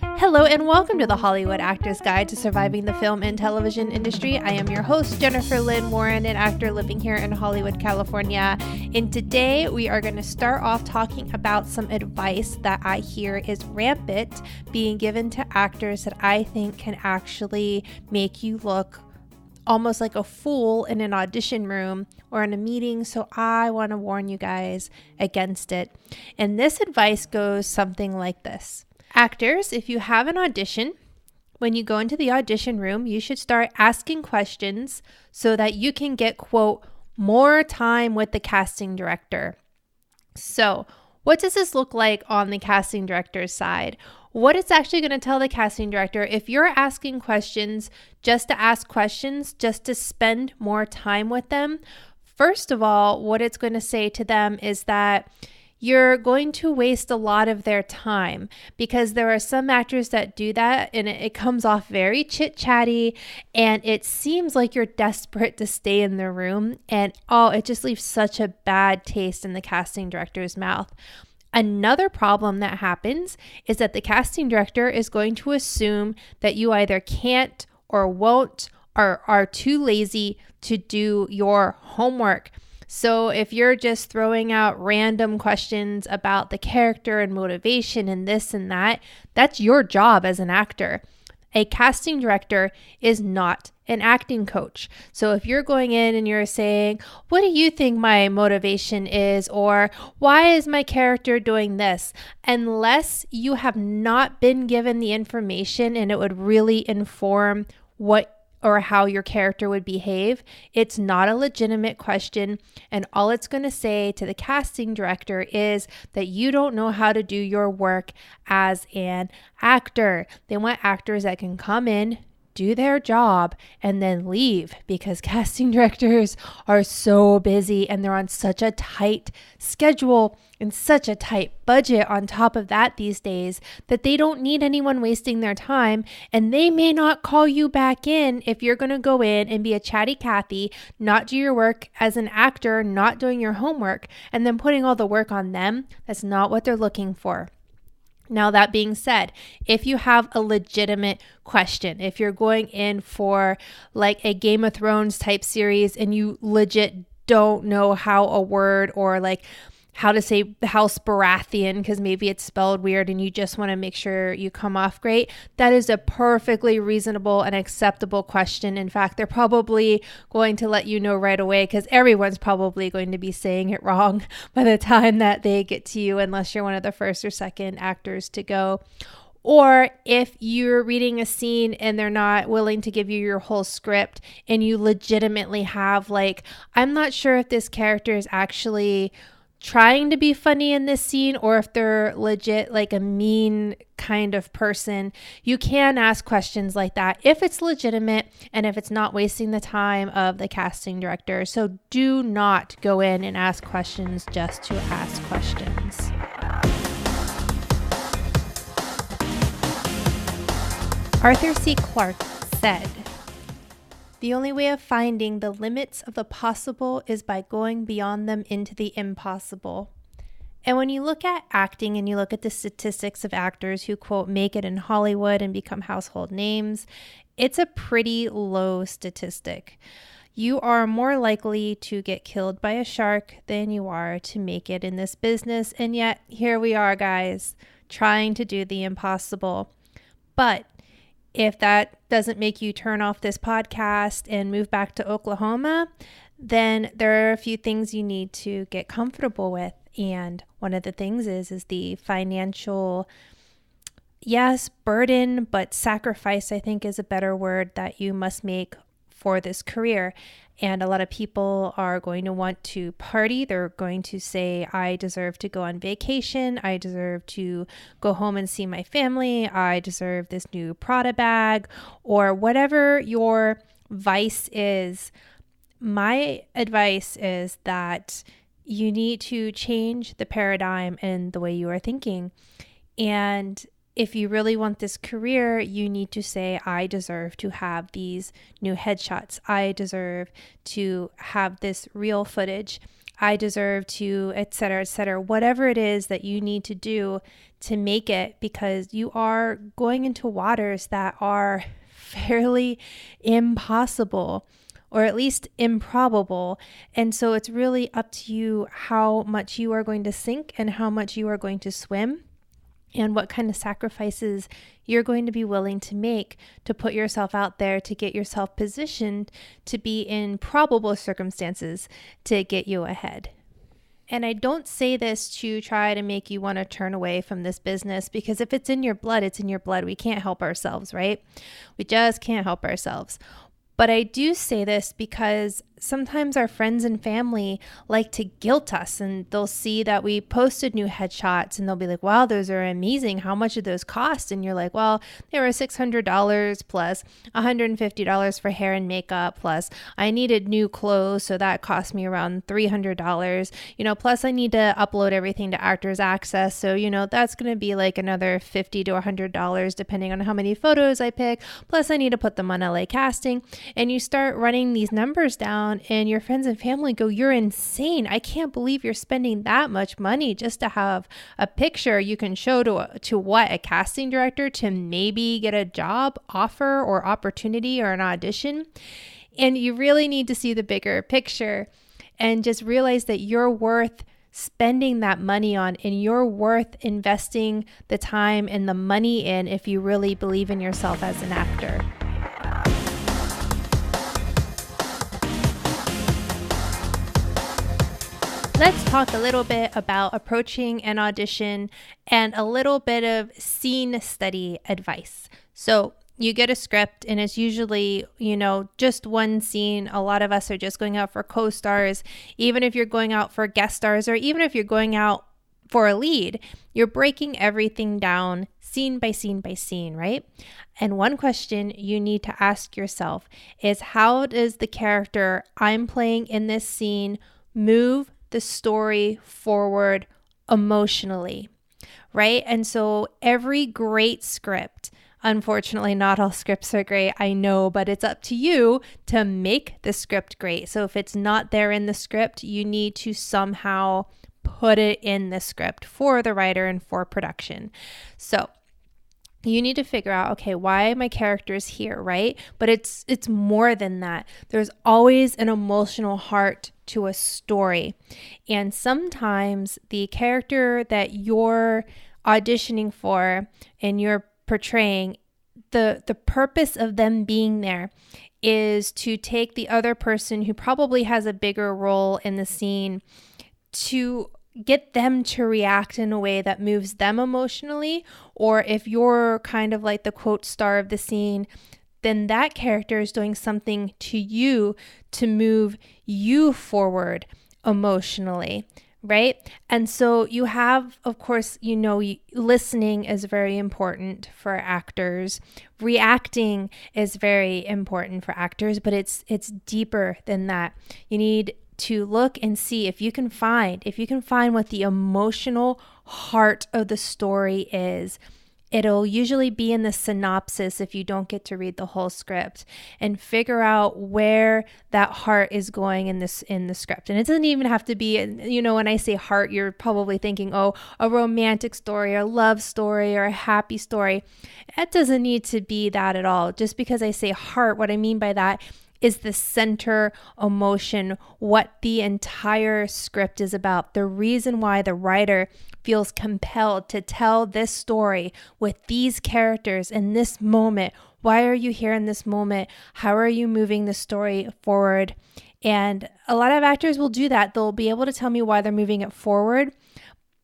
Hello and welcome to the Hollywood Actor's Guide to Surviving the Film and Television Industry. I am your host, Jennifer Lynn Warren, an actor living here in Hollywood, California. And today we are going to start off talking about some advice that I hear is rampant being given to actors that I think can actually make you look almost like a fool in an audition room or in a meeting. So I want to warn you guys against it. And this advice goes something like this. Actors, if you have an audition, when you go into the audition room, you should start asking questions so that you can get, quote, more time with the casting director. So what does this look like on the casting director's side? What it's actually going to tell the casting director, if you're asking questions just to ask questions, just to spend more time with them, first of all, what it's going to say to them is that you're going to waste a lot of their time, because there are some actors that do that and it comes off very chit-chatty and it seems like you're desperate to stay in the room, and it just leaves such a bad taste in the casting director's mouth. Another problem that happens is that the casting director is going to assume that you either can't or won't or are too lazy to do your homework. So if you're just throwing out random questions about the character and motivation and this and that, that's your job as an actor. A casting director is not an acting coach. So if you're going in and you're saying, what do you think my motivation is? Or why is my character doing this? Unless you have not been given the information and it would really inform what or how your character would behave, it's not a legitimate question. And all it's going to say to the casting director is that you don't know how to do your work as an actor. They want actors that can come in, do their job, and then leave, because casting directors are so busy and they're on such a tight schedule and such a tight budget on top of that these days that they don't need anyone wasting their time, and they may not call you back in if you're going to go in and be a chatty Cathy, not do your work as an actor, not doing your homework, and then putting all the work on them. That's not what they're looking for. Now, that being said, if you have a legitimate question, if you're going in for like a Game of Thrones type series and you legit don't know how a word or like how to say House Baratheon, because maybe it's spelled weird and you just want to make sure you come off great, that is a perfectly reasonable and acceptable question. In fact, they're probably going to let you know right away, because everyone's probably going to be saying it wrong by the time that they get to you, unless you're one of the first or second actors to go. Or if you're reading a scene and they're not willing to give you your whole script and you legitimately have like, I'm not sure if this character is actually trying to be funny in this scene or if they're legit like a mean kind of person, you can ask questions like that if it's legitimate and if it's not wasting the time of the casting director. So do not go in and ask questions just to ask questions. Arthur C. Clarke said, "The only way of finding the limits of the possible is by going beyond them into the impossible." And when you look at acting and you look at the statistics of actors who, quote, make it in Hollywood and become household names, it's a pretty low statistic. You are more likely to get killed by a shark than you are to make it in this business. And yet here we are, guys, trying to do the impossible. But if that doesn't make you turn off this podcast and move back to Oklahoma, then there are a few things you need to get comfortable with. And one of the things is the financial, yes, burden, but sacrifice, I think, is a better word, that you must make for this career. And a lot of people are going to want to party. They're going to say, I deserve to go on vacation. I deserve to go home and see my family. I deserve this new Prada bag, or whatever your vice is. My advice is that you need to change the paradigm and the way you are thinking. And if you really want this career, you need to say, I deserve to have these new headshots. I deserve to have this real footage. I deserve to, et cetera, whatever it is that you need to do to make it, because you are going into waters that are fairly impossible, or at least improbable. And so it's really up to you how much you are going to sink and how much you are going to swim, and what kind of sacrifices you're going to be willing to make to put yourself out there, to get yourself positioned to be in probable circumstances to get you ahead. And I don't say this to try to make you want to turn away from this business, because if it's in your blood, it's in your blood. We can't help ourselves, right? We just can't help ourselves. But I do say this because sometimes our friends and family like to guilt us, and they'll see that we posted new headshots and they'll be like, wow, those are amazing. How much did those cost? And you're like, well, they were $600 plus $150 for hair and makeup, plus I needed new clothes, so that cost me around $300, plus I need to upload everything to Actors Access. So, that's going to be like another $50 to $100 depending on how many photos I pick. Plus I need to put them on LA Casting. And you start running these numbers down, and your friends and family go, you're insane. I can't believe you're spending that much money just to have a picture you can show to what? A casting director to maybe get a job offer or opportunity or an audition. And you really need to see the bigger picture and just realize that you're worth spending that money on, and you're worth investing the time and the money in if you really believe in yourself as an actor. Let's talk a little bit about approaching an audition and a little bit of scene study advice. So you get a script, and it's usually, just one scene. A lot of us are just going out for co-stars. Even if you're going out for guest stars, or even if you're going out for a lead, you're breaking everything down scene by scene by scene, right? And one question you need to ask yourself is, how does the character I'm playing in this scene move the story forward emotionally, right? And so every great script, unfortunately, not all scripts are great, I know, but it's up to you to make the script great. So if it's not there in the script, you need to somehow put it in the script for the writer and for production. So you need to figure out, okay, why my character's here, right? But it's more than that. There's always an emotional heart to a story. And sometimes the character that you're auditioning for and you're portraying, the purpose of them being there is to take the other person who probably has a bigger role in the scene, to get them to react in a way that moves them emotionally. Or if you're kind of like the quote star of the scene, then that character is doing something to you to move you forward emotionally, right? And so you have, of course, listening is very important for actors. Reacting is very important for actors, but it's deeper than that. You need to look and see if you can find what the emotional heart of the story is. It'll usually be in the synopsis if you don't get to read the whole script, and figure out where that heart is going in the script. And it doesn't even have to be, when I say heart, you're probably thinking, oh, a romantic story, or a love story, or a happy story. It doesn't need to be that at all. Just because I say heart, what I mean by that is the center emotion, what the entire script is about, the reason why the writer feels compelled to tell this story with these characters in this moment. Why are you here in this moment? How are you moving the story forward? And a lot of actors will do that. They'll be able to tell me why they're moving it forward.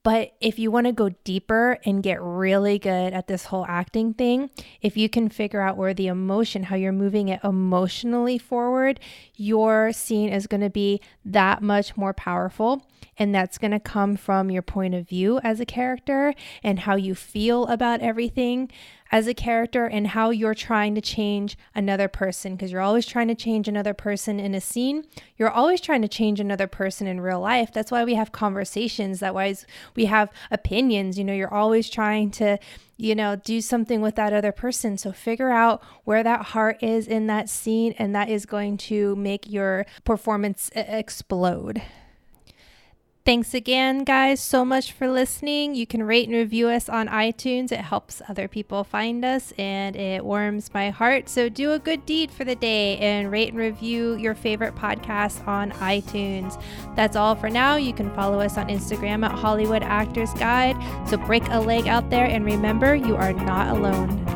But if you want to go deeper and get really good at this whole acting thing, if you can figure out where the emotion, how you're moving it emotionally forward, your scene is going to be that much more powerful. And that's going to come from your point of view as a character, and how you feel about everything as a character, and how you're trying to change another person, because you're always trying to change another person in a scene. You're always trying to change another person in real life. That's why we have conversations. That's why we have opinions. You're always trying to, do something with that other person. So figure out where that heart is in that scene, and that is going to make your performance explode. Thanks again, guys, so much for listening. You can rate and review us on iTunes. It helps other people find us and it warms my heart. So do a good deed for the day and rate and review your favorite podcast on iTunes. That's all for now. You can follow us on Instagram at Hollywood Actors Guide. So break a leg out there and remember, you are not alone.